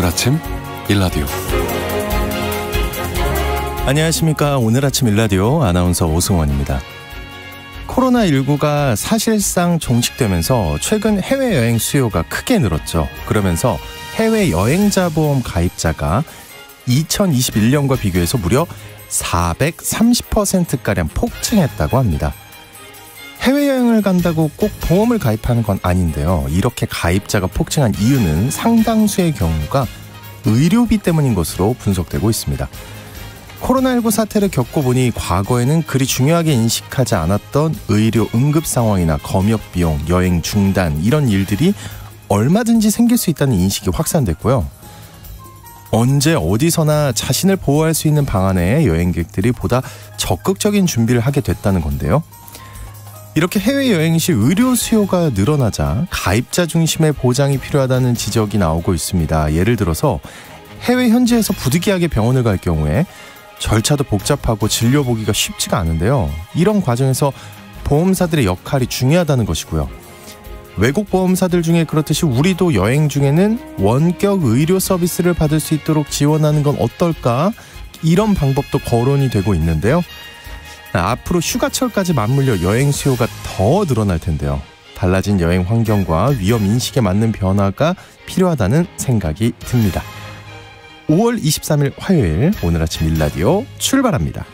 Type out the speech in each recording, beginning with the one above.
오늘 아침 일라디오. 안녕하십니까. 오늘 아침 일라디오 아나운서 오승원입니다. 코로나19가 사실상 종식되면서 최근 해외여행 수요가 크게 늘었죠. 그러면서 해외여행자 보험 가입자가 2021년과 비교해서 무려 430%가량 폭증했다고 합니다. 해외여행을 간다고 꼭 보험을 가입하는 건 아닌데요. 이렇게 가입자가 폭증한 이유는 상당수의 경우가 의료비 때문인 것으로 분석되고 있습니다. 코로나19 사태를 겪어보니 과거에는 그리 중요하게 인식하지 않았던 의료 응급 상황이나 검역 비용, 여행 중단 이런 일들이 얼마든지 생길 수 있다는 인식이 확산됐고요. 언제 어디서나 자신을 보호할 수 있는 방안에 여행객들이 보다 적극적인 준비를 하게 됐다는 건데요. 이렇게 해외여행 시 의료 수요가 늘어나자 가입자 중심의 보장이 필요하다는 지적이 나오고 있습니다. 예를 들어서 해외 현지에서 부득이하게 병원을 갈 경우에 절차도 복잡하고 진료 보기가 쉽지가 않은데요. 이런 과정에서 보험사들의 역할이 중요하다는 것이고요. 외국 보험사들 중에 그렇듯이 우리도 여행 중에는 원격 의료 서비스를 받을 수 있도록 지원하는 건 어떨까? 이런 방법도 거론이 되고 있는데요. 앞으로 휴가철까지 맞물려 여행 수요가 더 늘어날 텐데요. 달라진 여행 환경과 위험 인식에 맞는 변화가 필요하다는 생각이 듭니다. 5월 23일 화요일 오늘 아침 일라디오 출발합니다.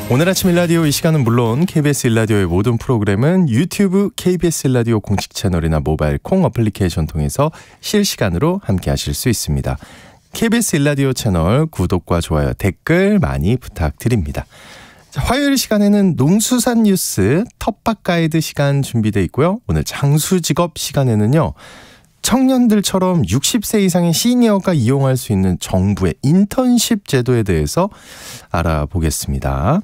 오늘 아침 일라디오 이 시간은 물론 KBS 일라디오의 모든 프로그램은 유튜브 KBS 일라디오 공식 채널이나 모바일 콩 어플리케이션 통해서 실시간으로 함께 하실 수 있습니다. KBS 일라디오 채널 구독과 좋아요, 댓글 많이 부탁드립니다. 자, 화요일 시간에는 농수산 뉴스 텃밭 가이드 시간 준비되어 있고요. 오늘 장수직업 시간에는요. 청년들처럼 60세 이상의 시니어가 이용할 수 있는 정부의 인턴십 제도에 대해서 알아보겠습니다.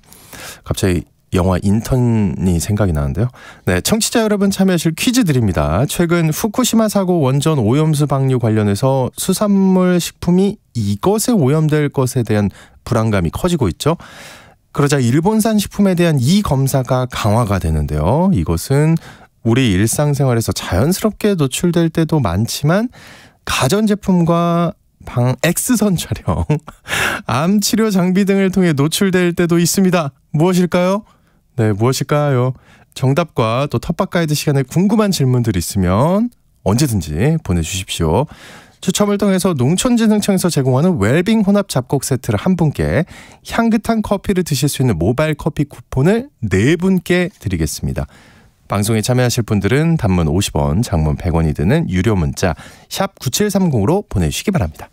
갑자기 영화 인턴이 생각이 나는데요. 네, 청취자 여러분 참여하실 퀴즈 드립니다. 최근 후쿠시마 사고 원전 오염수 방류 관련해서 수산물 식품이 이것에 오염될 것에 대한 불안감이 커지고 있죠. 그러자 일본산 식품에 대한 검사가 강화가 되는데요. 이것은 우리 일상생활에서 자연스럽게 노출될 때도 많지만 가전제품과 X선 촬영, 암치료 장비 등을 통해 노출될 때도 있습니다. 무엇일까요? 네, 무엇일까요? 정답과 또 텃밭 가이드 시간에 궁금한 질문들 있으면 언제든지 보내주십시오. 추첨을 통해서 농촌진흥청에서 제공하는 웰빙 혼합 잡곡 세트를 한 분께, 향긋한 커피를 드실 수 있는 모바일 커피 쿠폰을 4분께 드리겠습니다. 방송에 참여하실 분들은 단문 50원, 장문 100원이 드는 유료 문자 샵 9730으로 보내주시기 바랍니다.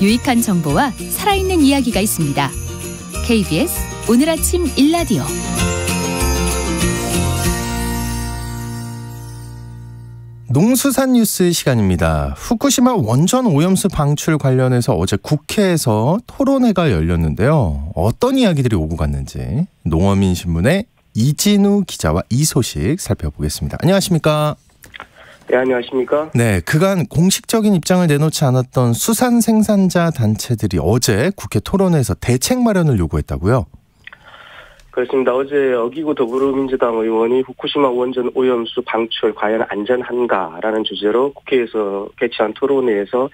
유익한 정보와 살아있는 이야기가 있습니다. KBS 오늘 아침 일라디오. 농수산 뉴스 시간입니다. 후쿠시마 원전 오염수 방출 관련해서 어제 국회에서 토론회가 열렸는데요. 어떤 이야기들이 오고 갔는지 농어민신문의 이진우 기자와 이 소식 살펴보겠습니다. 안녕하십니까? 네, 안녕하십니까? 네, 그간 공식적인 입장을 내놓지 않았던 수산 생산자 단체들이 어제 국회 토론회에서 대책 마련을 요구했다고요? 그렇습니다. 어제 어기구 더불어민주당 의원이 후쿠시마 원전 오염수 방출 과연 안전한가라는 주제로 국회에서 개최한 토론회에서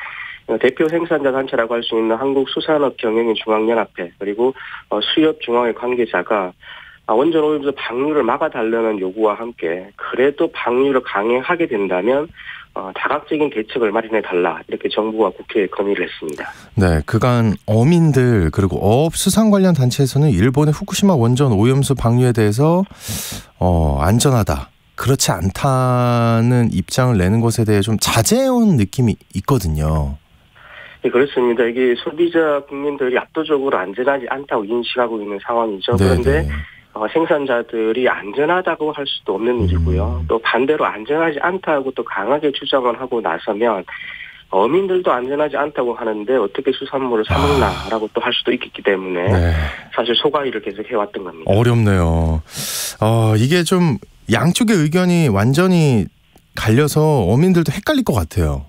대표 생산자 단체라고 할 수 있는 한국수산업경영인중앙연합회 그리고 수협중앙회 관계자가 원전 오염수 방류를 막아달라는 요구와 함께 그래도 방류를 강행하게 된다면 다각적인 대책을 마련해달라 이렇게 정부와 국회에 건의를 했습니다. 네, 그간 어민들 그리고 어업수산 관련 단체에서는 일본의 후쿠시마 원전 오염수 방류에 대해서 안전하다, 그렇지 않다는 입장을 내는 것에 대해 좀 자제해온 느낌이 있거든요. 네, 그렇습니다. 이게 소비자 국민들이 압도적으로 안전하지 않다고 인식하고 있는 상황이죠. 네네. 그런데 생산자들이 안전하다고 할 수도 없는 일이고요. 또 반대로 안전하지 않다고 또 강하게 주장을 하고 나서면 어민들도 안전하지 않다고 하는데 어떻게 수산물을 사먹나라고 또 할 수도 있기 때문에 네. 사실 소가이를 계속 해왔던 겁니다. 어렵네요. 이게 좀 양쪽의 의견이 완전히 갈려서 어민들도 헷갈릴 것 같아요.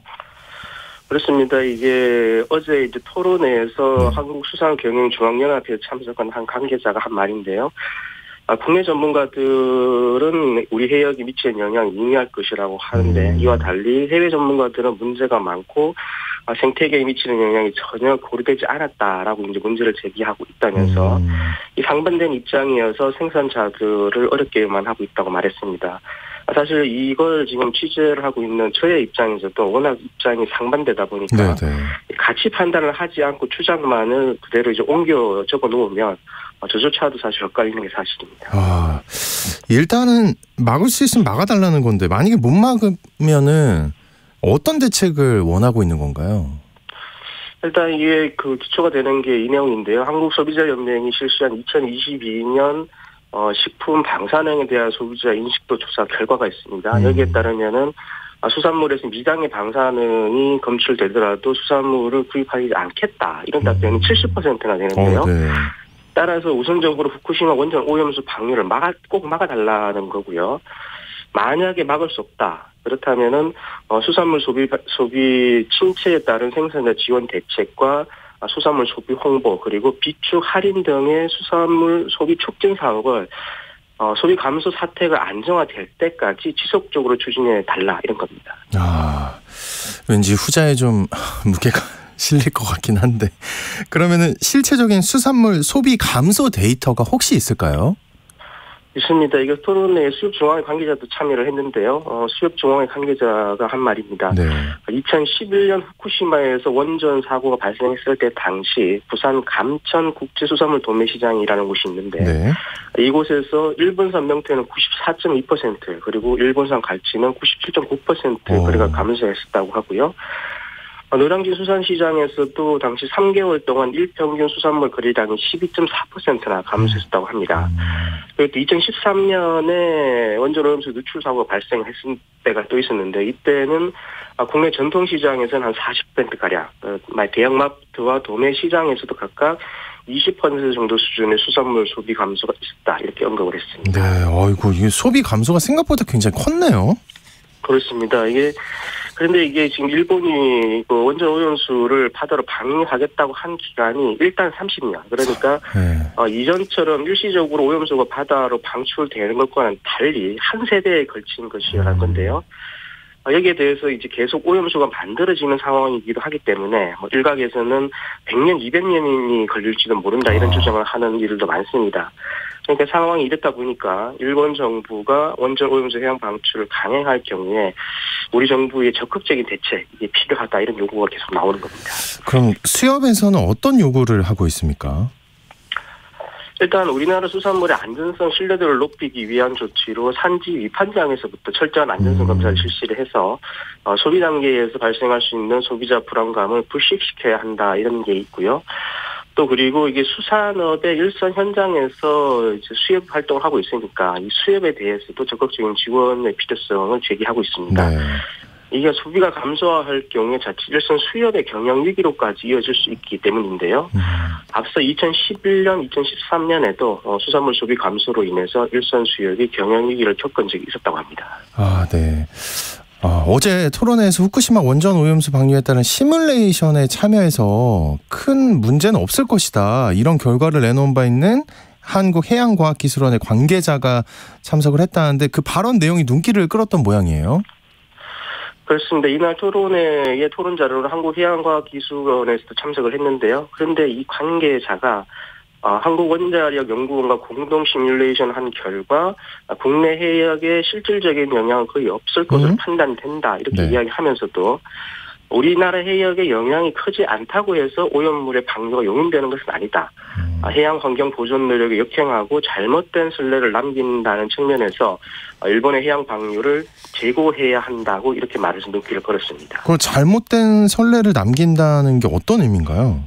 그렇습니다. 이게 어제 이제 토론회에서 한국수산경영중앙연합회에 참석한 한 관계자가 한 말인데요. 국내 전문가들은 우리 해역이 미치는 영향이 미미할 것이라고 하는데 이와 달리 해외 전문가들은 문제가 많고 생태계에 미치는 영향이 전혀 고려되지 않았다라고 이제 문제를 제기하고 있다면서 이 상반된 입장이어서 생산자들을 어렵게만 하고 있다고 말했습니다. 사실 이걸 지금 취재를 하고 있는 저의 입장에서도 워낙 입장이 상반되다 보니까 네네. 가치 판단을 하지 않고 주장만을 그대로 이제 옮겨 적어 놓으면 저조차도 사실 엇갈리는 게 사실입니다. 일단은 막을 수 있으면 막아달라는 건데 만약에 못 막으면은 어떤 대책을 원하고 있는 건가요? 일단 이게 그 기초가 되는 게 이 내용인데요. 한국소비자연맹이 실시한 2022년 식품 방사능에 대한 소비자 인식도 조사 결과가 있습니다. 여기에 따르면은 수산물에서 미당의 방사능이 검출되더라도 수산물을 구입하지 않겠다 이런 답변이 70%나 되는데요. 네. 따라서 우선적으로 후쿠시마 원전 오염수 방류를 꼭 막아달라는 거고요. 만약에 막을 수 없다. 그렇다면은 수산물 소비 침체에 따른 생산자 지원 대책과 수산물 소비 홍보 그리고 비축 할인 등의 수산물 소비 촉진 사업을 소비 감소 사태가 안정화될 때까지 지속적으로 추진해 달라 이런 겁니다. 왠지 후자에 좀 무게가 실릴 것 같긴 한데 그러면은 실체적인 수산물 소비 감소 데이터가 혹시 있을까요? 있습니다. 이게 토론회에 수협중앙회 관계자도 참여를 했는데요. 수협중앙회 관계자가 한 말입니다. 네. 2011년 후쿠시마에서 원전 사고가 발생했을 때 당시 부산 감천 국제수산물 도매시장이라는 곳이 있는데 네. 이곳에서 일본산 명태는 94.2% 그리고 일본산 갈치는 97.9% 거래가 감소했었다고 하고요. 노량진 수산시장에서도 당시 3개월 동안 일평균 수산물 거래량이 12.4%나 감소했다고 합니다. 그리고 2013년에 원전 오염수 누출 사고가 발생했을 때가 또 있었는데 이때는 국내 전통시장에서는 한 40%가량, 대형마트와 도매시장에서도 각각 20% 정도 수준의 수산물 소비 감소가 있었다 이렇게 언급을 했습니다. 네, 아이고 이게 소비 감소가 생각보다 굉장히 컸네요. 그렇습니다. 그런데 이게 지금 일본이 그 원전 오염수를 바다로 방류하겠다고 한 기간이 일단 30년. 그러니까 이전처럼 일시적으로 오염수가 바다로 방출되는 것과는 달리 한 세대에 걸친 것이라는 건데요. 여기에 대해서 이제 계속 오염수가 만들어지는 상황이기도 하기 때문에 일각에서는 100년, 200년이 걸릴지도 모른다 이런 주장을 하는 일도 많습니다. 그러니까 상황이 이랬다 보니까 일본 정부가 원전 오염수 해양 방출을 강행할 경우에 우리 정부의 적극적인 대책이 필요하다 이런 요구가 계속 나오는 겁니다. 그럼 수협에서는 어떤 요구를 하고 있습니까? 일단 우리나라 수산물의 안전성 신뢰도를 높이기 위한 조치로 산지 위판장에서부터 철저한 안전성 검사를 실시를 해서 소비 단계에서 발생할 수 있는 소비자 불안감을 불식시켜야 한다 이런 게 있고요. 또 그리고 이게 수산업의 일선 현장에서 이제 수협 활동을 하고 있으니까 이 수협에 대해서도 적극적인 지원의 필요성을 제기하고 있습니다. 네. 이게 소비가 감소할 경우에 자칫 일선 수협의 경영 위기로까지 이어질 수 있기 때문인데요. 앞서 2011년, 2013년에도 수산물 소비 감소로 인해서 일선 수협이 경영 위기를 겪은 적이 있었다고 합니다. 네. 어제 토론회에서 후쿠시마 원전 오염수 방류에 따른 시뮬레이션에 참여해서 큰 문제는 없을 것이다. 이런 결과를 내놓은 바 있는 한국해양과학기술원의 관계자가 참석을 했다는데 그 발언 내용이 눈길을 끌었던 모양이에요. 그렇습니다. 이날 토론회의 토론 자료로 한국해양과학기술원에서도 참석을 했는데요. 그런데 이 관계자가 한국원자력연구원과 공동 시뮬레이션 한 결과 국내 해역에 실질적인 영향은 거의 없을 것으로 판단된다 이렇게 이야기하면서도 우리나라 해역에 영향이 크지 않다고 해서 오염물의 방류가 용인되는 것은 아니다. 해양 환경 보존 노력에 역행하고 잘못된 선례를 남긴다는 측면에서 일본의 해양 방류를 재고해야 한다고 이렇게 말해서 눈길을 끌었습니다. 그 잘못된 선례를 남긴다는 게 어떤 의미인가요?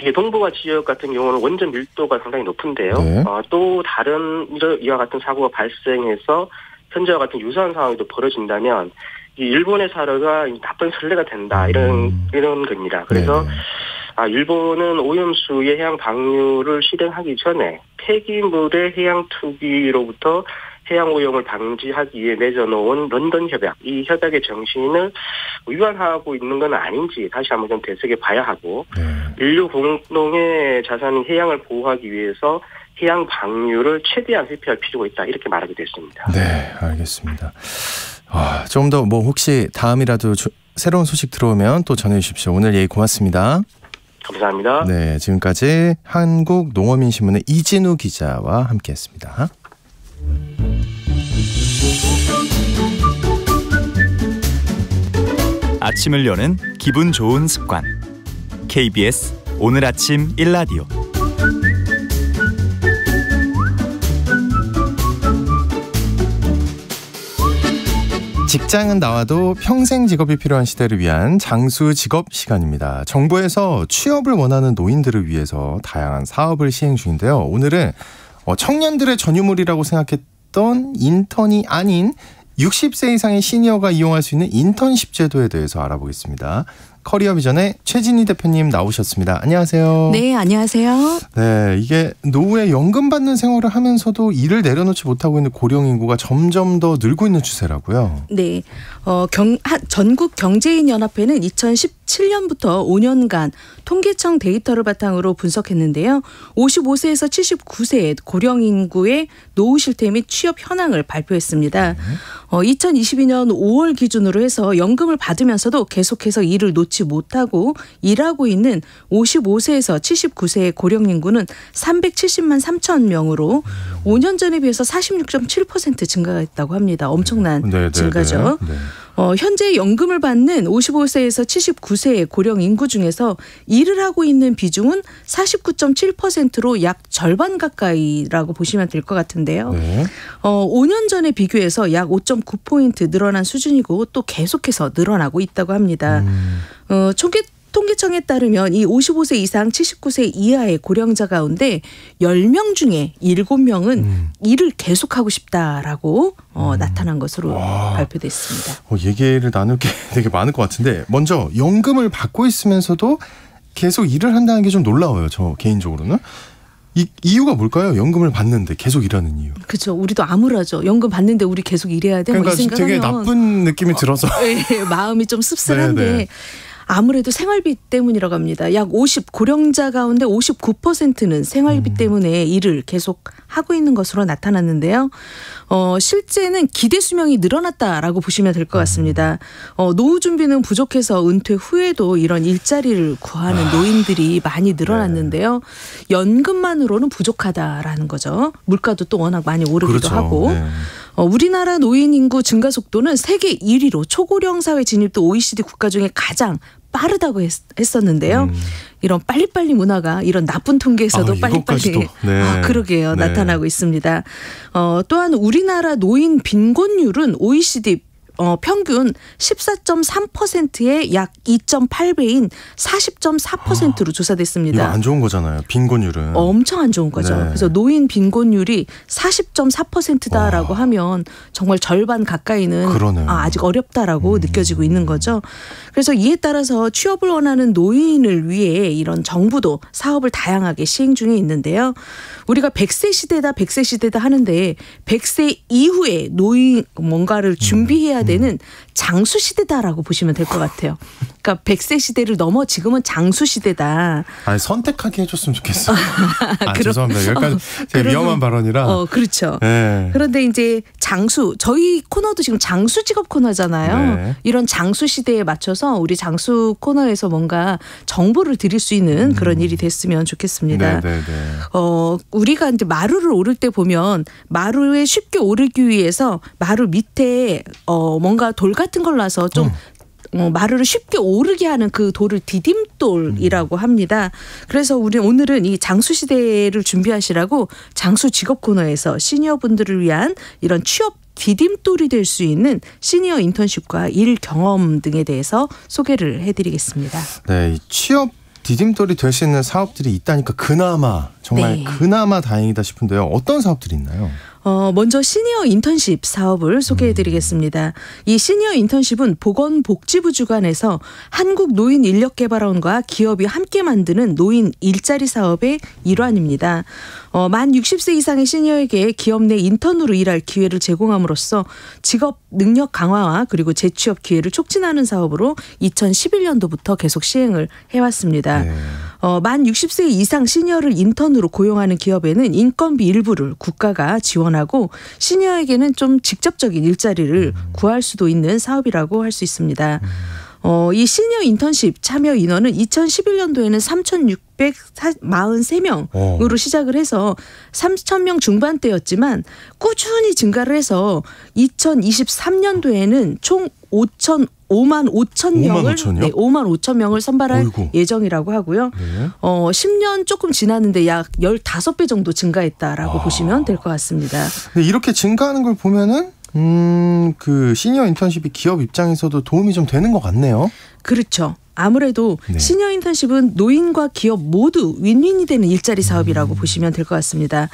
이게 동북아 지역 같은 경우는 원전 밀도가 상당히 높은데요. 네. 또 다른 이와 같은 사고가 발생해서 현재와 같은 유사한 상황이 또 벌어진다면 이 일본의 사례가 나쁜 선례가 된다 이런 겁니다. 그래서 일본은 오염수의 해양 방류를 실행하기 전에 폐기물의 해양 투기로부터 해양 오염을 방지하기 위해 맺어놓은 런던 협약, 이 협약의 정신을 위반하고 있는 건 아닌지 다시 한번 좀 되새겨 봐야 하고 인류 공동의 자산인 해양을 보호하기 위해서 해양 방류를 최대한 회피할 필요가 있다 이렇게 말하게 됐습니다. 네, 알겠습니다. 좀 더 혹시 다음이라도 새로운 소식 들어오면 또 전해주십시오. 오늘 얘기 고맙습니다. 감사합니다. 네, 지금까지 한국농어민신문의 이진우 기자와 함께했습니다. 아침을 여는 기분 좋은 습관. KBS 오늘 아침 1라디오. 직장은 나와도 평생 직업이 필요한 시대를 위한 장수 직업 시간입니다. 정부에서 취업을 원하는 노인들을 위해서 다양한 사업을 시행 중인데요. 오늘은 청년들의 전유물이라고 생각했던 인턴이 아닌 60세 이상의 시니어가 이용할 수 있는 인턴십 제도에 대해서 알아보겠습니다. 커리어 비전의 최진희 대표님 나오셨습니다. 안녕하세요. 네, 안녕하세요. 네, 이게 노후에 연금 받는 생활을 하면서도 일을 내려놓지 못하고 있는 고령 인구가 점점 더 늘고 있는 추세라고요. 네, 전국경제인연합회는 2017년부터 5년간 통계청 데이터를 바탕으로 분석했는데요. 55세에서 79세 고령 인구의 노후 실태 및 취업 현황을 발표했습니다. 2022년 5월 기준으로 해서 연금을 받으면서도 계속해서 일을 놓지 못하고 일하고 있는 55세에서 79세의 고령 인구는 370만 3천 명으로 5년 전에 비해서 46.7% 증가했다고 합니다. 엄청난 증가죠. 네. 현재 연금을 받는 55세에서 79세의 고령 인구 중에서 일을 하고 있는 비중은 49.7%로 약 절반 가까이라고 보시면 될 것 같은데요. 네. 5년 전에 비교해서 약 5.9포인트 늘어난 수준이고 또 계속해서 늘어나고 있다고 합니다. 통계청에 따르면 이 55세 이상 79세 이하의 고령자 가운데 10명 중에 7명은 일을 계속하고 싶다라고 나타난 것으로 발표됐습니다. 얘기를 나눌 게 되게 많을 것 같은데 먼저 연금을 받고 있으면서도 계속 일을 한다는 게 좀 놀라워요. 저 개인적으로는. 이유가 뭘까요? 연금을 받는데 계속 일하는 이유. 그렇죠. 우리도 암울하죠. 연금 받는데 우리 계속 일해야 돼. 그러니까 되게 나쁜 느낌이 들어서. 마음이 좀 씁쓸한데. 네네. 아무래도 생활비 때문이라고 합니다. 약 고령자 가운데 59%는 생활비 때문에 일을 계속 하고 있는 것으로 나타났는데요. 실제는 기대 수명이 늘어났다라고 보시면 될 것 같습니다. 노후 준비는 부족해서 은퇴 후에도 이런 일자리를 구하는 노인들이 많이 늘어났는데요. 연금만으로는 부족하다라는 거죠. 물가도 또 워낙 많이 오르기도 하고. 네. 우리나라 노인 인구 증가 속도는 세계 1위로 초고령 사회 진입도 OECD 국가 중에 가장 빠르다고 했었는데요. 이런 빨리빨리 문화가 이런 나쁜 통계에서도 빨리빨리 그러게요. 네. 나타나고 있습니다. 또한 우리나라 노인 빈곤율은 OECD 평균 14.3%의 약 2.8배인 40.4%로 조사됐습니다. 이거 안 좋은 거잖아요. 빈곤율은. 엄청 안 좋은 거죠. 네. 그래서 노인 빈곤율이 40.4%다라고 하면 정말 절반 가까이는 아직 어렵다라고 느껴지고 있는 거죠. 그래서 이에 따라서 취업을 원하는 노인을 위해 이런 정부도 사업을 다양하게 시행 중에 있는데요. 우리가 100세 시대다 하는데 100세 이후에 노인 뭔가를 준비해야 되는 장수 시대다라고 보시면 될 것 같아요. 그러니까 100세 시대를 넘어 지금은 장수 시대다. 아니 선택하게 해줬으면 좋겠어. 죄송합니다. 여기까지 되게 위험한 발언이라. 그렇죠. 네. 그런데 이제 저희 코너도 지금 장수 직업 코너잖아요. 네. 이런 장수 시대에 맞춰서 우리 장수 코너에서 뭔가 정보를 드릴 수 있는 그런 일이 됐으면 좋겠습니다. 우리가 이제 마루를 오를 때 보면 마루에 쉽게 오르기 위해서 마루 밑에 뭔가 돌 같은 걸 놔서 좀 마루를 쉽게 오르게 하는 그 돌을 디딤돌이라고 합니다. 그래서 우리 오늘은 이 장수 시대를 준비하시라고 장수 직업 코너에서 시니어분들을 위한 이런 취업 디딤돌이 될 수 있는 시니어 인턴십과 일 경험 등에 대해서 소개를 해드리겠습니다. 네, 취업 디딤돌이 될 수 있는 사업들이 있다니까 그나마 정말 그나마 다행이다 싶은데요. 어떤 사업들이 있나요? 먼저 시니어 인턴십 사업을 소개해드리겠습니다. 이 시니어 인턴십은 보건복지부 주관에서 한국노인인력개발원과 기업이 함께 만드는 노인 일자리 사업의 일환입니다. 만 60세 이상의 시니어에게 기업 내 인턴으로 일할 기회를 제공함으로써 직업 능력 강화와 그리고 재취업 기회를 촉진하는 사업으로 2011년도부터 계속 시행을 해왔습니다. 네. 만 60세 이상 시니어를 인턴으로 고용하는 기업에는 인건비 일부를 국가가 지원하고 시니어에게는 좀 직접적인 일자리를 구할 수도 있는 사업이라고 할 수 있습니다. 이 시니어 인턴십 참여 인원은 2011년도에는 3,643명으로 시작을 해서 3,000명 중반대였지만 꾸준히 증가를 해서 2023년도에는 총 5만 5천 명을 5만 5천 명을 선발할 어이구. 예정이라고 하고요. 네. 10년 조금 지났는데 약 15배 정도 증가했다라고 보시면 될 것 같습니다. 근데 이렇게 증가하는 걸 보면은 그 시니어 인턴십이 기업 입장에서도 도움이 좀 되는 것 같네요. 그렇죠. 아무래도 네. 시니어 인턴십은 노인과 기업 모두 윈윈이 되는 일자리 사업이라고 보시면 될 것 같습니다.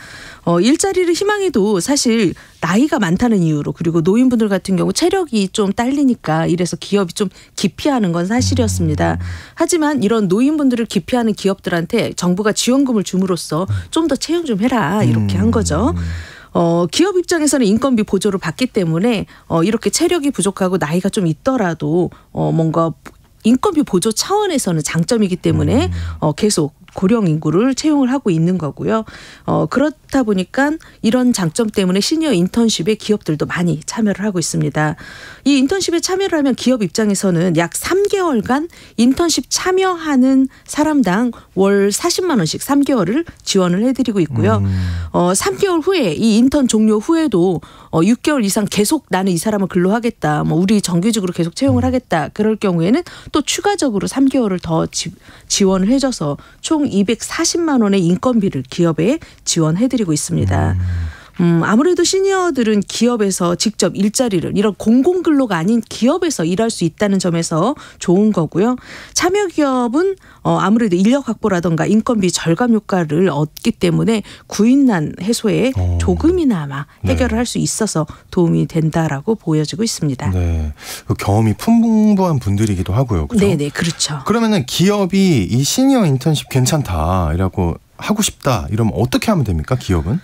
일자리를 희망해도 사실 나이가 많다는 이유로 그리고 노인분들 같은 경우 체력이 좀 딸리니까 이래서 기업이 좀 기피하는 건 사실이었습니다. 하지만 이런 노인분들을 기피하는 기업들한테 정부가 지원금을 줌으로써 좀 더 채용 좀 해라 이렇게 한 거죠. 기업 입장에서는 인건비 보조를 받기 때문에 이렇게 체력이 부족하고 나이가 좀 있더라도 뭔가 인건비 보조 차원에서는 장점이기 때문에 계속 고령 인구를 채용을 하고 있는 거고요. 그렇다 보니까 이런 장점 때문에 시니어 인턴십에 기업들도 많이 참여를 하고 있습니다. 이 인턴십에 참여를 하면 기업 입장에서는 약 3개월간 인턴십 참여하는 사람당 월 40만 원씩 3개월을 지원을 해드리고 있고요. 3개월 후에 이 인턴 종료 후에도 6개월 이상 계속 나는 이 사람을 근로하겠다. 뭐 우리 정규직으로 계속 채용을 하겠다. 그럴 경우에는 또 추가적으로 3개월을 더 지원을 해줘서 총 240만 원의 인건비를 기업에 지원해드리고 있습니다. 아무래도 시니어들은 기업에서 직접 일자리를 이런 공공근로가 아닌 기업에서 일할 수 있다는 점에서 좋은 거고요. 참여 기업은 아무래도 인력 확보라든가 인건비 절감 효과를 얻기 때문에 구인난 해소에 조금이나마 해결을 할 수 있어서 도움이 된다라고 보여지고 있습니다. 네, 경험이 풍부한 분들이기도 하고요. 그렇죠? 네네, 그렇죠. 그러면은 기업이 이 시니어 인턴십 괜찮다라고 하고 싶다 이러면 어떻게 하면 됩니까? 기업은?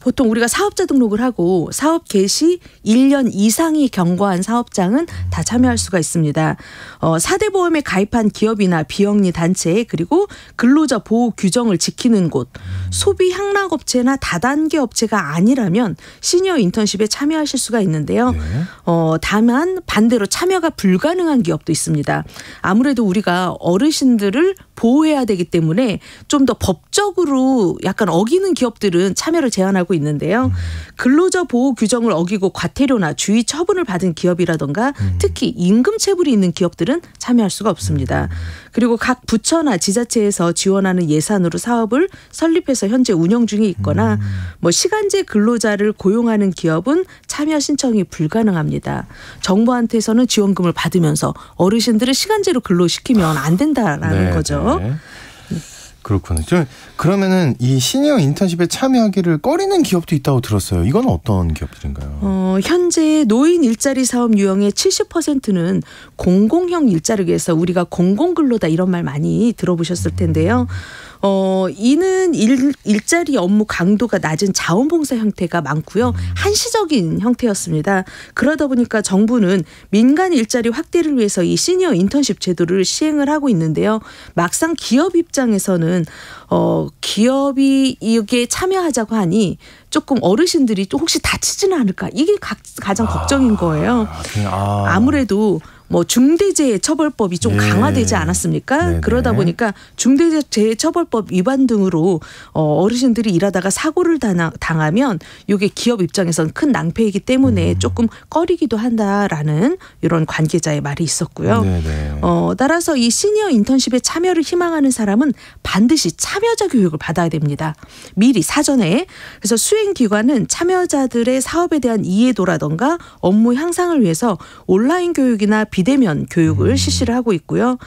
보통 우리가 사업자 등록을 하고 사업 개시 1년 이상이 경과한 사업장은 다 참여할 수가 있습니다. 4대 보험에 가입한 기업이나 비영리 단체 그리고 근로자 보호 규정을 지키는 곳, 소비 향락업체나 다단계 업체가 아니라면 시니어 인턴십에 참여하실 수가 있는데요. 네. 다만 반대로 참여가 불가능한 기업도 있습니다. 아무래도 우리가 어르신들을 보호해야 되기 때문에 좀 더 법적으로 약간 어기는 기업들은 참여를 제한하고 있는데요. 근로자 보호 규정을 어기고 과태료나 주의 처분을 받은 기업이라든가 특히 임금 체불이 있는 기업들은 참여할 수가 없습니다. 그리고 각 부처나 지자체에서 지원하는 예산으로 사업을 설립해서 현재 운영 중에 있거나 뭐 시간제 근로자를 고용하는 기업은 참여 신청이 불가능합니다. 정부한테서는 지원금을 받으면서 어르신들을 시간제로 근로시키면 안 된다라는 거죠. 네. 그렇군요. 그러면은 이 시니어 인턴십에 참여하기를 꺼리는 기업도 있다고 들었어요. 이건 어떤 기업들인가요? 현재 노인 일자리 사업 유형의 70%는 공공형 일자리에서 우리가 공공근로다 이런 말 많이 들어보셨을 텐데요. 이는 일자리 업무 강도가 낮은 자원봉사 형태가 많고요. 한시적인 형태였습니다. 그러다 보니까 정부는 민간 일자리 확대를 위해서 이 시니어 인턴십 제도를 시행을 하고 있는데요. 막상 기업 입장에서는 기업이 이게 참여하자고 하니 조금 어르신들이 또 혹시 다치지는 않을까 이게 가장 걱정인 거예요. 아무래도 뭐 중대재해처벌법이 좀 강화되지 않았습니까? 네네. 그러다 보니까 중대재해처벌법 위반 등으로 어르신들이 일하다가 사고를 당하면 이게 기업 입장에서는 큰 낭패이기 때문에 조금 꺼리기도 한다라는 이런 관계자의 말이 있었고요. 따라서 이 시니어 인턴십에 참여를 희망하는 사람은 반드시 참여자 교육을 받아야 됩니다. 미리 사전에. 그래서 수행기관은 참여자들의 사업에 대한 이해도라든가 업무 향상을 위해서 온라인 교육이나 비대면 교육을 실시를 하고 있고요.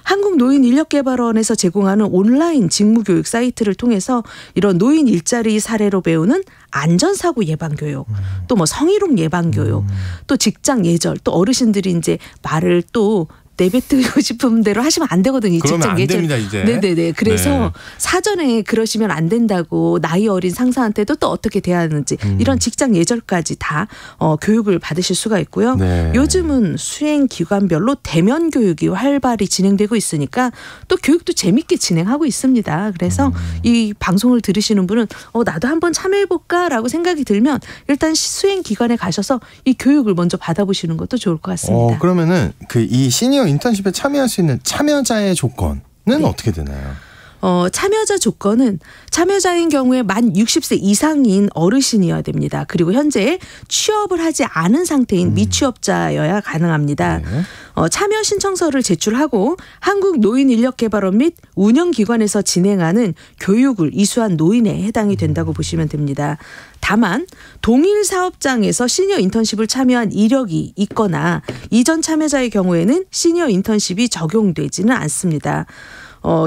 한국노인인력개발원에서 제공하는 온라인 직무교육 사이트를 통해서 이런 노인 일자리 사례로 배우는 안전사고 예방교육, 또 뭐 성희롱 예방교육, 또 직장 예절, 또 어르신들이 이제 말을 또 내뱉고 싶은 대로 하시면 안 되거든요. 그러면 안 됩니다, 이제. 네네네. 그래서 네. 사전에 그러시면 안 된다고 나이 어린 상사한테도 또 어떻게 대해야 하는지 이런 직장 예절까지 다 교육을 받으실 수가 있고요. 네. 요즘은 수행 기관별로 대면 교육이 활발히 진행되고 있으니까 또 교육도 재밌게 진행하고 있습니다. 그래서 이 방송을 들으시는 분은 나도 한번 참여해볼까라고 생각이 들면 일단 수행 기관에 가셔서 이 교육을 먼저 받아보시는 것도 좋을 것 같습니다. 그러면은 이 시니어 인턴십에 참여할 수 있는 참여자의 조건은 어떻게 되나요? 참여자 조건은 참여자인 경우에 만 60세 이상인 어르신이어야 됩니다. 그리고 현재 취업을 하지 않은 상태인 미취업자여야 가능합니다. 네. 참여 신청서를 제출하고 한국노인인력개발원 및 운영기관에서 진행하는 교육을 이수한 노인에 해당이 된다고 보시면 됩니다. 다만 동일 사업장에서 시니어 인턴십을 참여한 이력이 있거나 이전 참여자의 경우에는 시니어 인턴십이 적용되지는 않습니다.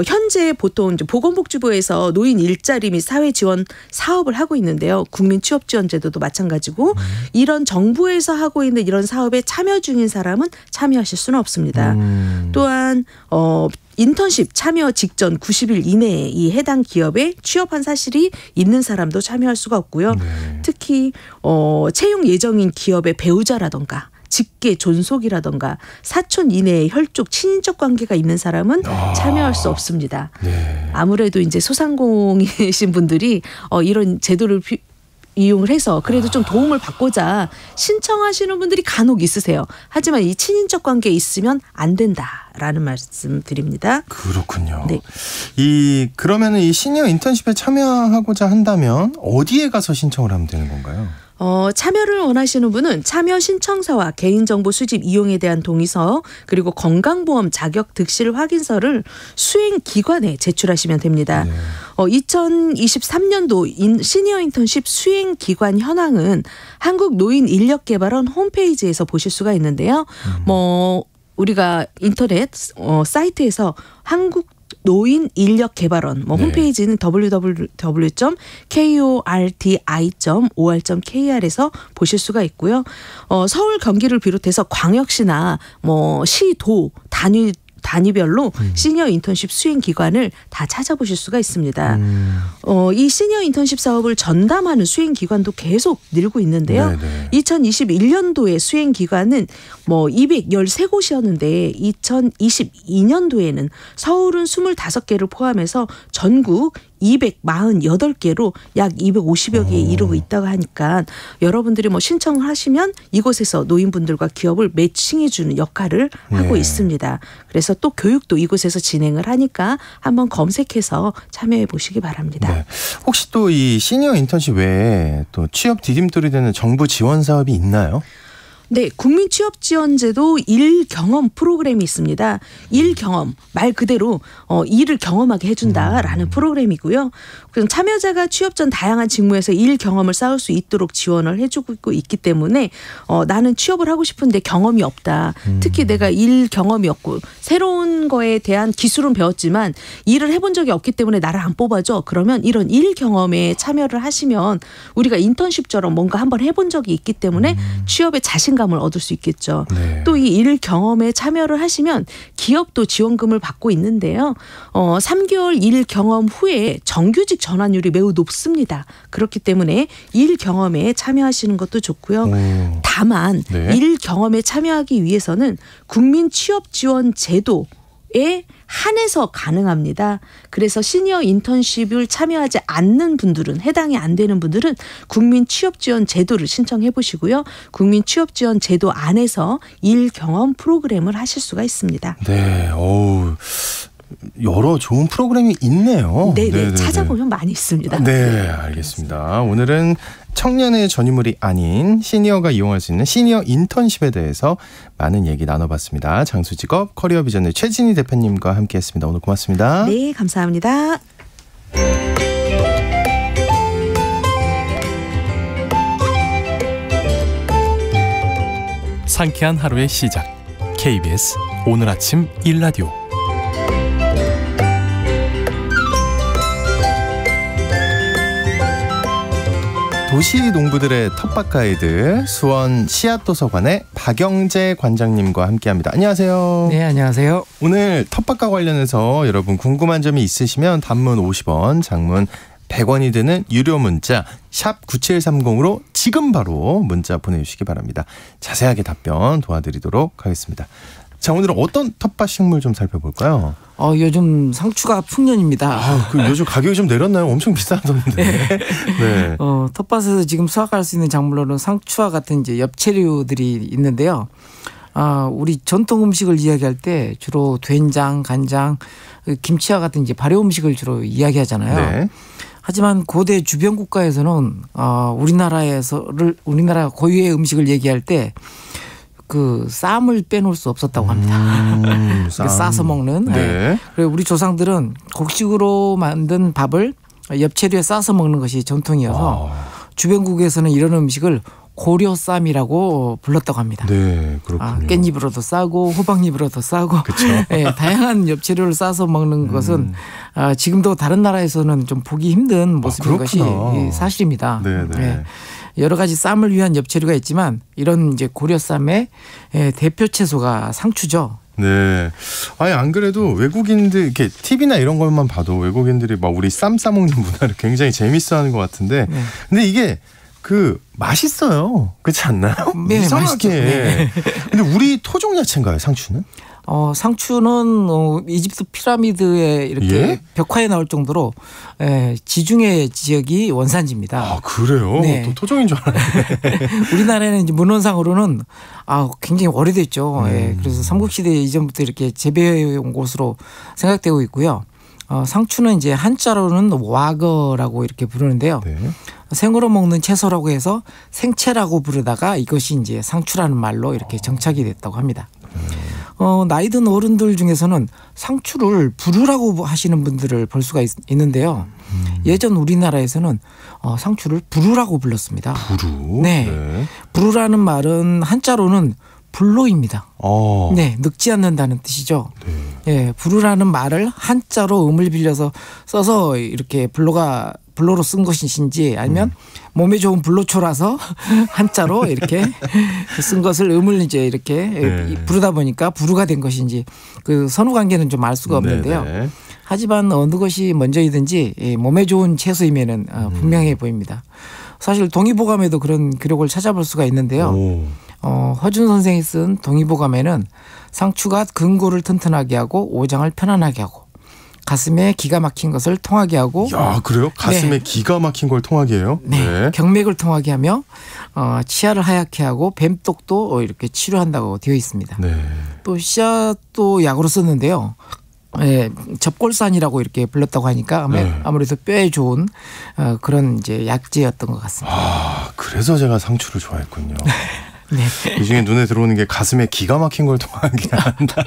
현재 보통 보건복지부에서 노인 일자리 및 사회지원 사업을 하고 있는데요. 국민취업지원제도도 마찬가지고 이런 정부에서 하고 있는 이런 사업에 참여 중인 사람은 참여하실 수는 없습니다. 또한 인턴십 참여 직전 90일 이내에 이 해당 기업에 취업한 사실이 있는 사람도 참여할 수가 없고요. 네. 특히 채용 예정인 기업의 배우자라던가 직계 존속이라던가 사촌 이내에 혈족 친인척 관계가 있는 사람은 참여할 수 없습니다. 네. 아무래도 이제 소상공이신 분들이 이런 제도를 이용을 해서 그래도 좀 도움을 받고자 신청하시는 분들이 간혹 있으세요. 하지만 이 친인척 관계에 있으면 안 된다라는 말씀 드립니다. 그렇군요. 네. 그러면은 이 시니어 인턴십에 참여하고자 한다면 어디에 가서 신청을 하면 되는 건가요? 참여를 원하시는 분은 참여 신청서와 개인정보 수집 이용에 대한 동의서 그리고 건강보험 자격 득실 확인서를 수행기관에 제출하시면 됩니다. 네. 2023년도 시니어 인턴십 수행기관 현황은 한국노인인력개발원 홈페이지에서 보실 수가 있는데요. 우리가 인터넷 사이트에서 한국노인인력개발원 네. 홈페이지는 www.korti.or.kr에서 보실 수가 있고요. 서울, 경기를 비롯해서 광역시나 시도 단위별로 시니어 인턴십 수행 기관을 다 찾아보실 수가 있있습니다. 이 시니어 인턴십 사업을 전담하는 수행 기관도 계속 늘고 있는데요. 네네. 2021년도에 수행 기관은 213곳이었는데 2022년도에는 서울은 25개를 포함해서 전국 248개로 약 250여 개에 이르고 있다고 하니까 여러분들이 신청을 하시면 이곳에서 노인분들과 기업을 매칭해 주는 역할을 하고 있습니다. 그래서 또 교육도 이곳에서 진행을 하니까 한번 검색해서 참여해 보시기 바랍니다. 네. 혹시 또 이 시니어 인턴십 외에 또 취업 디딤돌이 되는 정부 지원 사업이 있나요? 네, 국민취업지원제도 일경험 프로그램이 있습니다. 일경험, 말 그대로 일을 경험하게 해준다라는 프로그램이고요. 그럼 참여자가 취업 전 다양한 직무에서 일 경험을 쌓을 수 있도록 지원을 해주고 있기 때문에 나는 취업을 하고 싶은데 경험이 없다. 특히 내가 일 경험이 없고 새로운 거에 대한 기술은 배웠지만 일을 해본 적이 없기 때문에 나를 안 뽑아줘. 그러면 이런 일 경험에 참여를 하시면 우리가 인턴십처럼 뭔가 한번 해본 적이 있기 때문에 취업에 자신감을 얻을 수 있겠죠. 네. 또 이 일 경험에 참여를 하시면 기업도 지원금을 받고 있는데요. 3개월 일 경험 후에 정규직 전환율이 매우 높습니다. 그렇기 때문에 일 경험에 참여하시는 것도 좋고요. 다만 네. 일 경험에 참여하기 위해서는 국민취업지원제도에 한해서 가능합니다. 그래서 시니어 인턴십을 참여하지 않는 분들은 해당이 안 되는 분들은 국민취업지원 제도를 신청해 보시고요. 국민취업지원 제도 안에서 일 경험 프로그램을 하실 수가 있습니다. 네, 여러 좋은 프로그램이 있네요. 네, 찾아보면 많이 있습니다. 네, 알겠습니다. 오늘은 청년의 전유물이 아닌 시니어가 이용할 수 있는 시니어 인턴십에 대해서 많은 얘기 나눠봤습니다. 장수직업 커리어비전의 최진희 대표님과 함께했습니다. 오늘 고맙습니다. 네, 감사합니다. 상쾌한 하루의 시작. KBS 오늘 아침 1라디오. 도시 농부들의 텃밭 가이드 수원 씨앗도서관의 박영재 관장님과 함께합니다. 안녕하세요. 네, 안녕하세요. 오늘 텃밭과 관련해서 여러분 궁금한 점이 있으시면 단문 50원, 장문 100원이 되는 유료 문자 샵 9730으로 지금 바로 문자 보내주시기 바랍니다. 자세하게 답변 도와드리도록 하겠습니다. 자, 오늘은 어떤 텃밭 식물 좀 살펴볼까요? 요즘 상추가 풍년입니다. 요즘 가격이 좀 내렸나요? 엄청 비싸던데. 네. 텃밭에서 지금 수확할 수 있는 작물로는 상추와 같은 이제 엽채류들이 있는데요. 우리 전통 음식을 이야기할 때 주로 된장, 간장, 김치와 같은 이제 발효 음식을 주로 이야기하잖아요. 네. 하지만 고대 주변 국가에서는 우리나라 고유의 음식을 얘기할 때 그 쌈을 빼놓을 수 없었다고 합니다. 싸서 먹는. 네. 네. 그리고 우리 조상들은 곡식으로 만든 밥을 엽채류에 싸서 먹는 것이 전통이어서 주변국에서는 이런 음식을 고려쌈이라고 불렀다고 합니다. 네, 그렇군요. 깻잎으로도 싸고 호박잎으로도 싸고 네, 다양한 엽채류를 싸서 먹는 것은 지금도 다른 나라에서는 좀 보기 힘든 모습인 것이 사실입니다. 네, 네. 네. 여러 가지 쌈을 위한 엽채류가 있지만 이런 이제 고려쌈의 대표 채소가 상추죠. 네. 아니, 안 그래도 외국인들 이렇게 TV나 이런 것만 봐도 외국인들이 막 우리 쌈 싸먹는 문화를 굉장히 재밌어하는 것 같은데 근데 이게 맛있어요. 그렇지 않나요? 네, 이상하게. 맛있죠. 네. 근데 우리 토종 야채인가요, 상추는? 상추는 이집트 피라미드에 이렇게 벽화에 나올 정도로 지중해 지역이 원산지입니다. 그래요? 네. 또 토종인 줄 알았네. 우리나라에는 이제 문헌상으로는 굉장히 오래됐죠. 그래서 삼국시대 이전부터 이렇게 재배해 온 곳으로 생각되고 있고요. 상추는 이제 한자로는 와거라고 이렇게 부르는데요. 네. 생으로 먹는 채소라고 해서 생채라고 부르다가 이것이 이제 상추라는 말로 이렇게 정착이 됐다고 합니다. 나이 든 어른들 중에서는 상추를 부루라고 하시는 분들을 볼 수가 있는데요. 예전 우리나라에서는 상추를 부루라고 불렀습니다. 부루? 네. 네. 부루라는 말은 한자로는 불로입니다. 네, 늙지 않는다는 뜻이죠. 네. 예, 부루라는 말을 한자로 음을 빌려서 써서 이렇게 불로로 쓴 것인지 아니면 몸에 좋은 불로초라서 한자로 이렇게 쓴 것을 음을 이제 이렇게 부르다 보니까 부루가 된 것인지 그 선후 관계는 좀 알 수가 없는데요. 네네. 하지만 어느 것이 먼저이든지 몸에 좋은 채소이면은 분명해 보입니다. 사실 동의보감에도 그런 기록을 찾아볼 수가 있는데요. 허준 선생이 쓴 동의보감에는 상추가 근골을 튼튼하게 하고 오장을 편안하게 하고 가슴에 기가 막힌 것을 통하게 하고. 야, 그래요? 가슴에 기가 막힌 걸 통하게 해요? 네. 경맥을 통하게 하며 치아를 하얗게 하고 뱀독도 이렇게 치료한다고 되어 있습니다. 네. 또 씨앗도 약으로 썼는데요. 접골산이라고 이렇게 불렀다고 하니까 아무래도 뼈에 좋은 그런 이제 약재였던 것 같습니다. 그래서 제가 상추를 좋아했군요. 네. 이 중에 눈에 들어오는 게 가슴에 기가 막힌 걸 통하게 한다.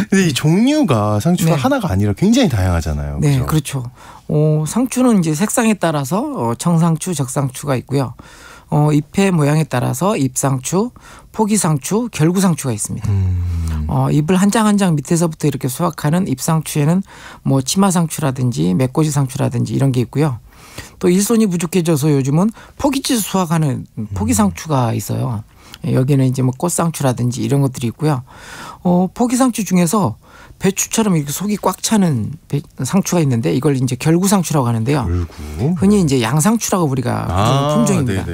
근데 이 종류가 상추가 하나가 아니라 굉장히 다양하잖아요. 네, 그렇죠? 그렇죠. 상추는 이제 색상에 따라서 청상추, 적상추가 있고요. 잎의 모양에 따라서 잎상추, 포기상추, 결구상추가 있습니다. 잎을 한 장 한 장 밑에서부터 이렇게 수확하는 잎상추에는 뭐 치마상추라든지 메꼬지상추라든지 이런 게 있고요. 또 일손이 부족해져서 요즘은 포기지 수확하는 포기상추가 있어요. 여기는 이제 뭐 꽃상추라든지 이런 것들이 있고요. 포기상추 중에서 배추처럼 이렇게 속이 꽉 차는 상추가 있는데 이걸 이제 결구상추라고 하는데요. 결구? 흔히 이제 양상추라고 우리가 부르는 품종입니다.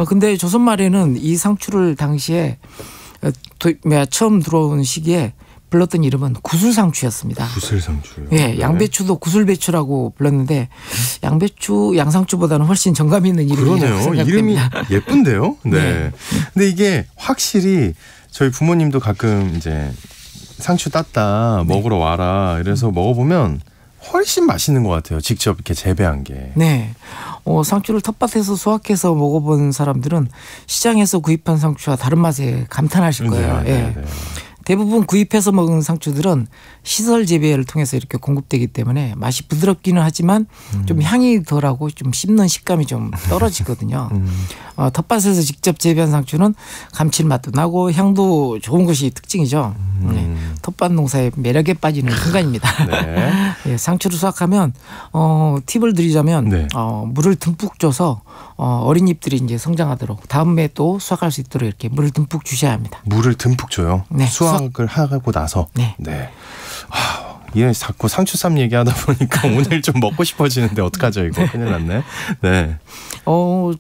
근데 조선 말에는 이 상추를 당시에 처음 들어온 시기에 불렀던 이름은 구슬상추였습니다. 구슬상추요? 네, 양배추도 구슬배추라고 불렀는데 양상추보다는 훨씬 정감 있는 이름이라고 생각됩니다. 이름이 예쁜데요? 네. 근데 이게 확실히 저희 부모님도 가끔 이제 상추 땄다 먹으러 와라 이래서 먹어보면 훨씬 맛있는 것 같아요. 직접 이렇게 재배한 게. 네. 상추를 텃밭에서 수확해서 먹어본 사람들은 시장에서 구입한 상추와 다른 맛에 감탄하실 거예요. 네. 대부분 구입해서 먹은 상추들은 시설 재배를 통해서 이렇게 공급되기 때문에 맛이 부드럽기는 하지만 좀 향이 덜하고 좀 씹는 식감이 좀 떨어지거든요. 텃밭에서 직접 재배한 상추는 감칠맛도 나고 향도 좋은 것이 특징이죠. 텃밭 농사의 매력에 빠지는 순간입니다. 네. 상추를 수확하면 팁을 드리자면 물을 듬뿍 줘서 어린 잎들이 이제 성장하도록 다음에 또 수확할 수 있도록 이렇게 물을 듬뿍 주셔야 합니다. 물을 듬뿍 줘요. 네, 수확을 하고 나서. 네. 네. 예, 자꾸 상추쌈 얘기하다 보니까 오늘 좀 먹고 싶어지는데 어떡하죠 이거 큰일 났네. 네.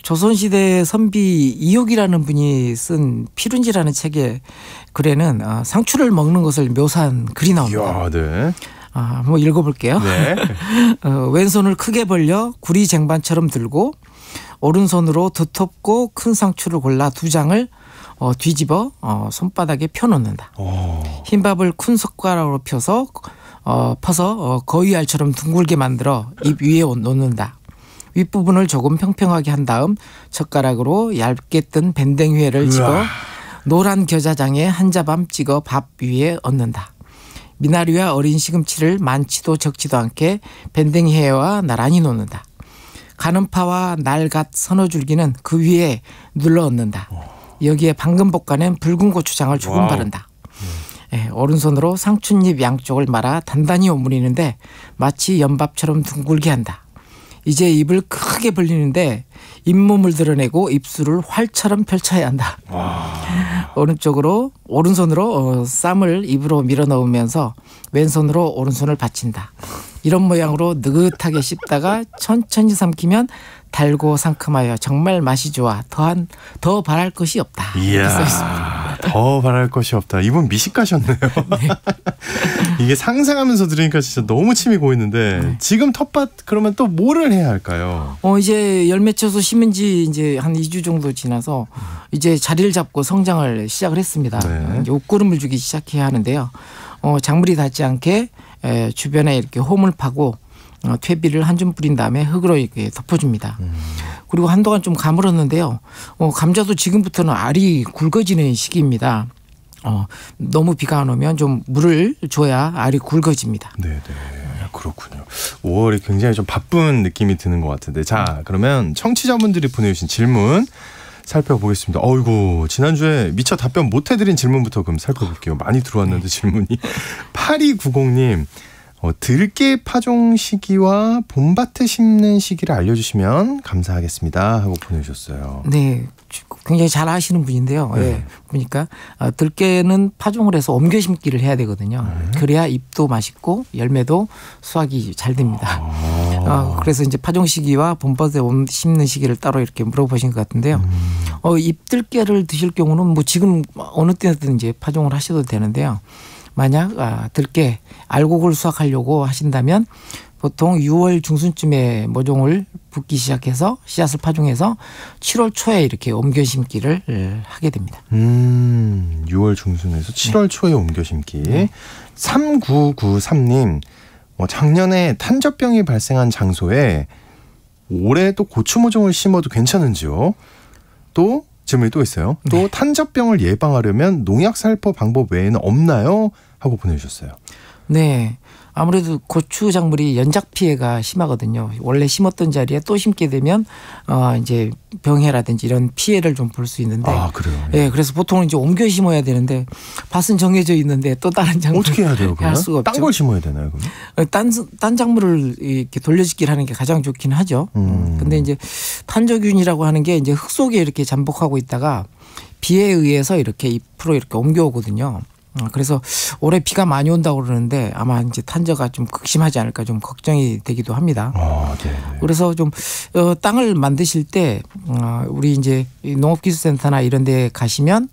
조선시대 선비 이욕이라는 분이 쓴 피룬지라는 책의 글에는 상추를 먹는 것을 묘사한 글이 나옵니다. 이야, 네. 한번 읽어볼게요. 네. 왼손을 크게 벌려 구리 쟁반처럼 들고 오른손으로 두텁고 큰 상추를 골라 2장을 뒤집어 손바닥에 펴놓는다. 흰밥을 큰 숟가락으로 퍼서 거위알처럼 둥글게 만들어 입 위에 놓는다. 윗부분을 조금 평평하게 한 다음 젓가락으로 얇게 뜬 밴댕이회를 집어 노란 겨자장에 한 자밤 찍어 밥 위에 얹는다. 미나리와 어린 시금치를 많지도 적지도 않게 밴댕이회와 나란히 놓는다. 가는 파와 날갓 서너 줄기는 그 위에 눌러 얹는다. 여기에 방금 볶아낸 붉은 고추장을 조금 바른다. 네, 오른손으로 상추잎 양쪽을 말아 단단히 오므리는데 마치 연밥처럼 둥글게 한다. 이제 입을 크게 벌리는데 잇몸을 드러내고 입술을 활처럼 펼쳐야 한다. 오른손으로 쌈을 입으로 밀어 넣으면서 왼손으로 오른손을 받친다. 이런 모양으로 느긋하게 씹다가 천천히 삼키면 달고 상큼하여 정말 맛이 좋아. 더 바랄 것이 없다. 이야, 더 바랄 것이 없다. 이분 미식가셨네요. 네. 이게 상상하면서 들으니까 진짜 너무 침이 고이는데 지금 텃밭 그러면 또 뭐를 해야 할까요? 이제 열매 쳐서 심은 지 이제 한 2주 정도 지나서 이제 자리를 잡고 성장을 시작을 했습니다. 네. 이제 옷구름을 주기 시작해야 하는데요. 작물이 닿지 않게 주변에 이렇게 홈을 파고 퇴비를 한 줌 뿌린 다음에 흙으로 이렇게 덮어줍니다. 그리고 한동안 좀 가물었는데요. 감자도 지금부터는 알이 굵어지는 시기입니다. 너무 비가 안 오면 좀 물을 줘야 알이 굵어집니다. 네, 그렇군요. 5월이 굉장히 좀 바쁜 느낌이 드는 것 같은데, 자, 그러면 청취자분들이 보내주신 질문 살펴보겠습니다. 어이구, 지난주에 미처 답변 못 해드린 질문부터 그럼 살펴볼게요. 많이 들어왔는데 질문이. 8290님, 들깨 파종 시기와 봄밭에 심는 시기를 알려주시면 감사하겠습니다 하고 보내주셨어요. 네, 굉장히 잘 아시는 분인데요. 네. 네, 보니까 들깨는 파종을 해서 옮겨 심기를 해야 되거든요. 그래야 잎도 맛있고 열매도 수확이 잘 됩니다. 그래서 이제 파종 시기와 봄밭에 심는 시기를 따로 이렇게 물어보신 것 같은데요. 잎들깨를 드실 경우는 뭐 지금 어느 때든 이제 파종을 하셔도 되는데요. 만약 들깨 알곡을 수확하려고 하신다면 보통 6월 중순쯤에 모종을 붓기 시작해서 씨앗을 파종해서 7월 초에 이렇게 옮겨 심기를 하게 됩니다. 6월 중순에서 7월 초에 옮겨 심기. 3993님, 작년에 탄저병이 발생한 장소에 올해 또 고추 모종을 심어도 괜찮은지요? 또 질문이 또 있어요. 또 탄저병을 예방하려면 농약 살포 방법 외에는 없나요? 하고 보내주셨어요. 네. 아무래도 고추 작물이 연작 피해가 심하거든요. 원래 심었던 자리에 또 심게 되면 이제 병해라든지 이런 피해를 좀 볼 수 있는데. 그래요? 네. 그래서 보통은 이제 옮겨 심어야 되는데 밭은 정해져 있는데 또 다른 작물 어떻게 해야 돼요? 할 수가 없죠. 딴 걸 심어야 되나요? 그럼? 딴 작물을 이렇게 돌려짓기를 하는 게 가장 좋긴 하죠. 근데 이제 탄저균이라고 하는 게 이제 흙 속에 이렇게 잠복하고 있다가 비에 의해서 이렇게 잎으로 이렇게 옮겨오거든요. 그래서 올해 비가 많이 온다고 그러는데 아마 이제 탄저가 좀 극심하지 않을까 좀 걱정이 되기도 합니다. 그래서 좀 땅을 만드실 때 우리 이제 농업기술센터나 이런 데 가시면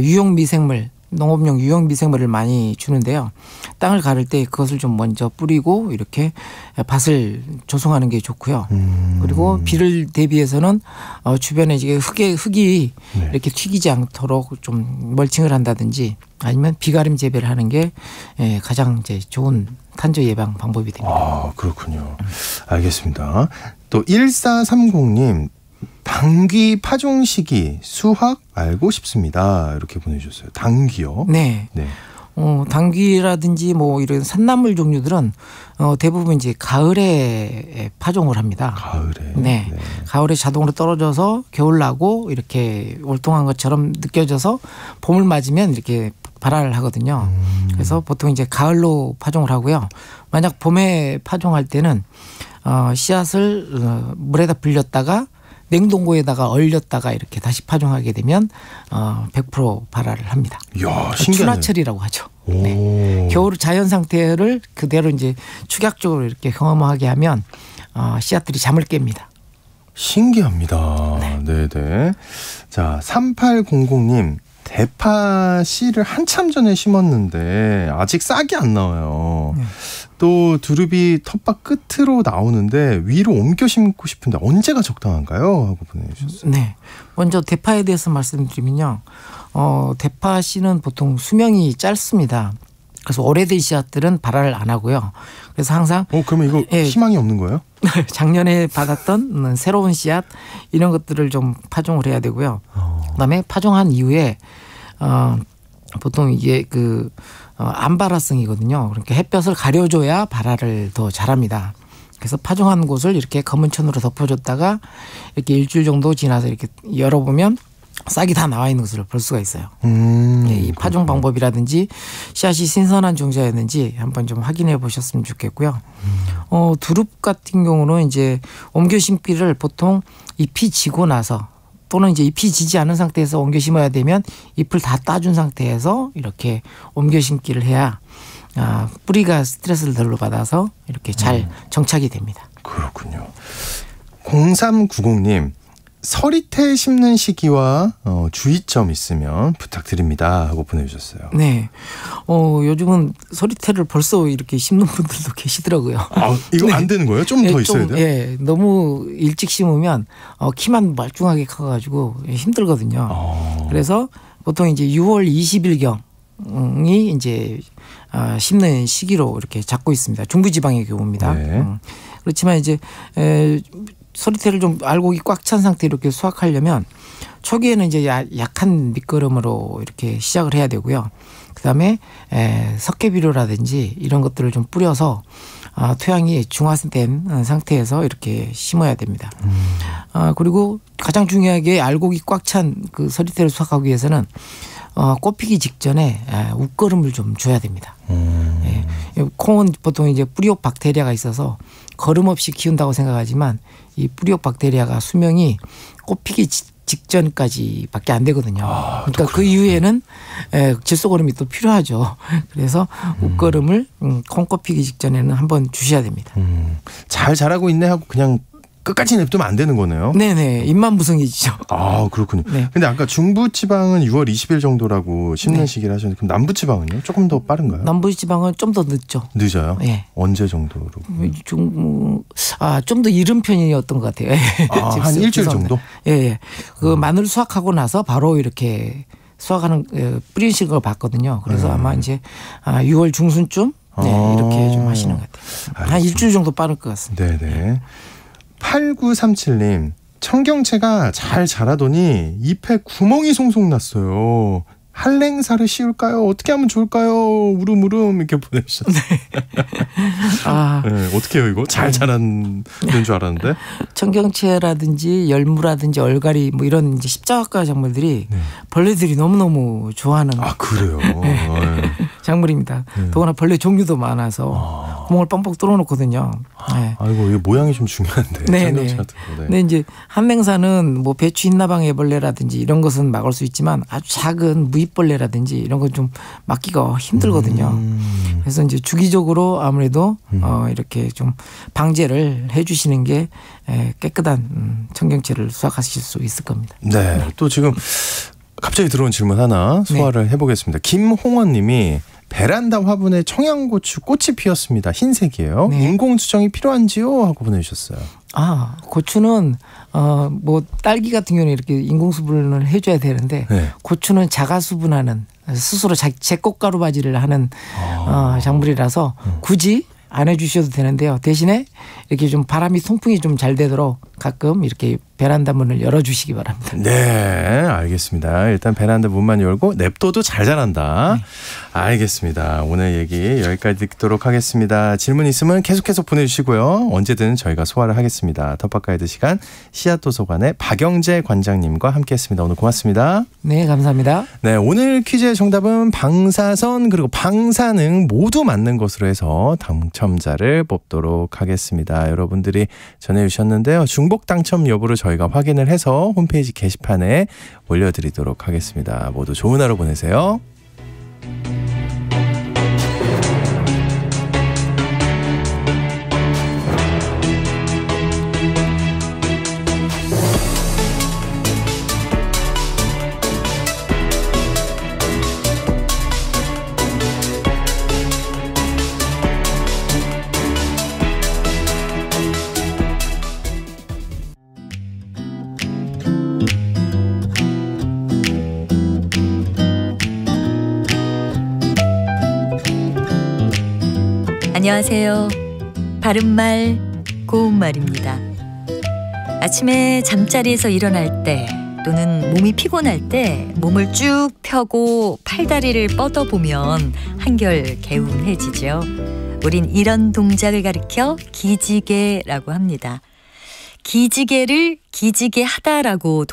유용 미생물 농업용 유용 미생물을 많이 주는데요. 땅을 가를 때 그것을 좀 먼저 뿌리고 이렇게 밭을 조성하는 게 좋고요. 그리고 비를 대비해서는 주변에 이제 흙이 이렇게 튀기지 않도록 좀 멀칭을 한다든지 아니면 비가림 재배를 하는 게 가장 이제 좋은 탄저 예방 방법이 됩니다. 그렇군요. 알겠습니다. 또 1430님. 당귀 파종 시기 수확 알고 싶습니다. 이렇게 보내주셨어요. 당귀요? 네. 당귀라든지 뭐 이런 산나물 종류들은 대부분 이제 가을에 파종을 합니다. 가을에. 네. 가을에 자동으로 떨어져서 겨울 나고 이렇게 월동한 것처럼 느껴져서 봄을 맞으면 이렇게 발화를 하거든요. 그래서 보통 이제 가을로 파종을 하고요. 만약 봄에 파종할 때는 씨앗을 물에다 불렸다가 냉동고에다가 얼렸다가 이렇게 다시 파종하게 되면 100% 발화를 합니다. 이야, 신기하네. 추나철이라고 하죠. 네. 겨울 자연 상태를 그대로 이제 축약적으로 이렇게 경험하게 하면 씨앗들이 잠을 깹니다. 신기합니다. 네네. 자, 3800님. 대파 씨를 한참 전에 심었는데 아직 싹이 안 나와요. 또 두릅이 텃밭 끝으로 나오는데 위로 옮겨 심고 싶은데 언제가 적당한가요? 하고 보내주셨어요. 네. 먼저 대파에 대해서 말씀드리면요. 대파 씨는 보통 수명이 짧습니다. 그래서 오래된 씨앗들은 발화를 안 하고요. 그래서 항상 그러면 이거 희망이 없는 거예요? 작년에 받았던 새로운 씨앗 이런 것들을 좀 파종을 해야 되고요. 그다음에 파종한 이후에 보통 이게 안발화성이거든요. 그러니까 햇볕을 가려줘야 발화를 더 잘합니다. 그래서 파종한 곳을 이렇게 검은 천으로 덮어줬다가 이렇게 일주일 정도 지나서 이렇게 열어보면 싹이 다 나와 있는 것을 볼 수가 있어요. 이 파종 방법이라든지 씨앗이 신선한 종자였는지 한번 좀 확인해 보셨으면 좋겠고요. 두릅 같은 경우는 이제 옮겨 심기를 보통 잎이 지고 나서 또는 이제 잎이 지지 않은 상태에서 옮겨 심어야 되면 잎을 다 따준 상태에서 이렇게 옮겨 심기를 해야 뿌리가 스트레스를 덜 받아서 이렇게 잘 정착이 됩니다. 그렇군요. 0390님. 서리태 심는 시기와 주의점 있으면 부탁드립니다 하고 보내주셨어요. 네. 요즘은 서리태를 벌써 이렇게 심는 분들도 계시더라고요. 이거 안 되는 거예요? 좀 더 있어야 돼요? 예. 너무 일찍 심으면 키만 멀뚱하게 커가지고 힘들거든요. 그래서 보통 이제 6월 20일경이 이제 심는 시기로 이렇게 잡고 있습니다. 중부지방의 경우입니다. 네. 그렇지만 이제 서리태를 좀 알곡이 꽉 찬 상태로 이렇게 수확하려면 초기에는 이제 약한 밑거름으로 이렇게 시작을 해야 되고요. 그다음에 석회비료라든지 이런 것들을 좀 뿌려서 토양이 중화된 상태에서 이렇게 심어야 됩니다. 그리고 가장 중요하게 알곡이 꽉 찬 그 서리태를 수확하기 위해서는 꽃피기 직전에 웃거름을 좀 줘야 됩니다. 콩은 보통 이제 뿌리옥 박테리아가 있어서 거름 없이 키운다고 생각하지만 이 뿌리옥 박테리아가 수명이 꽃피기 직전까지밖에 안 되거든요. 그러니까 그 이후에는 질소거름이 또 필요하죠. 그래서 웃거름을 콩꽃 피기 직전에는 한번 주셔야 됩니다. 잘 자라고 있네 하고 그냥 끝까지 냅두면 안 되는 거네요. 네네. 입만 무성해지죠. 그렇군요. 네. 근데 아까 중부지방은 6월 20일 정도라고 심는 시기를 하셨는데 그럼 남부지방은요? 조금 더 빠른가요? 남부지방은 좀 더 늦죠. 늦어요? 네. 언제 정도로? 좀 더 이른 편이었던 것 같아요. 한 일주일 정도? 예. 그 마늘 수확하고 나서 바로 이렇게 수확하는 뿌리신 걸 봤거든요. 그래서 아마 이제 6월 중순쯤 이렇게 좀 하시는 것 같아요. 알겠습니다. 한 일주일 정도 빠를 것 같습니다. 네네. 8937님. 청경채가 잘 자라더니 잎에 구멍이 송송 났어요. 한랭사를 씌울까요? 어떻게 하면 좋을까요? 우름우름 이렇게 보내주셨어요. 네, 어떻게 해요 이거? 잘 자라는 줄 알았는데. 청경채라든지 열무라든지 얼갈이 뭐 이런 이제 십자가 작물들이 벌레들이 너무너무 좋아하는 그래요? 네. 작물입니다. 더구나 벌레 종류도 많아서 구멍을 뻥뻥 뚫어놓거든요. 네. 아이고 이게 모양이 좀 중요한데. 네네. 근데 이제 한랭사는 뭐 배추 흰나방 애벌레라든지 이런 것은 막을 수 있지만 아주 작은 무잎벌레라든지 이런 건 좀 막기가 힘들거든요. 그래서 이제 주기적으로 아무래도 이렇게 좀 방제를 해주시는 게 깨끗한 청경채를 수확하실 수 있을 겁니다. 네. 또 지금 갑자기 들어온 질문 하나 소화를 해보겠습니다. 김홍원님이 베란다 화분에 청양고추 꽃이 피었습니다. 흰색이에요. 인공 수정이 필요한지요? 하고 보내주셨어요. 고추는 뭐 딸기 같은 경우는 이렇게 인공 수분을 해줘야 되는데 고추는 자가 수분하는 스스로 제 꽃가루 바지를 하는 작물이라서 굳이 안 해주셔도 되는데요. 대신에 이렇게 좀 바람이 통풍이 좀 잘 되도록 가끔 이렇게 베란다 문을 열어주시기 바랍니다. 네, 알겠습니다. 일단 베란다 문만 열고 냅둬도 잘 자란다. 알겠습니다. 오늘 얘기 여기까지 듣도록 하겠습니다. 질문 있으면 계속해서 보내주시고요. 언제든 저희가 소화를 하겠습니다. 텃밭가이드 시간 씨앗도서관의 박영재 관장님과 함께했습니다. 오늘 고맙습니다. 네, 감사합니다. 네, 오늘 퀴즈의 정답은 방사선 그리고 방사능 모두 맞는 것으로 해서 당첨자를 뽑도록 하겠습니다. 여러분들이 전해주셨는데요. 중복 당첨 여부를 저희 저희가 확인을 해서 홈페이지 게시판에 올려드리도록 하겠습니다. 모두 좋은 하루 보내세요. 안녕하세요. 바른말 고운말입니다. 아침에 잠자리에서 일어날 때 또는 몸이 피곤할 때 몸을 쭉 펴고 팔다리를 뻗어보면 한결 개운해지죠. 우린 이런 동작을 가리켜 기지개라고 합니다. 기지개를 기지개 하다라고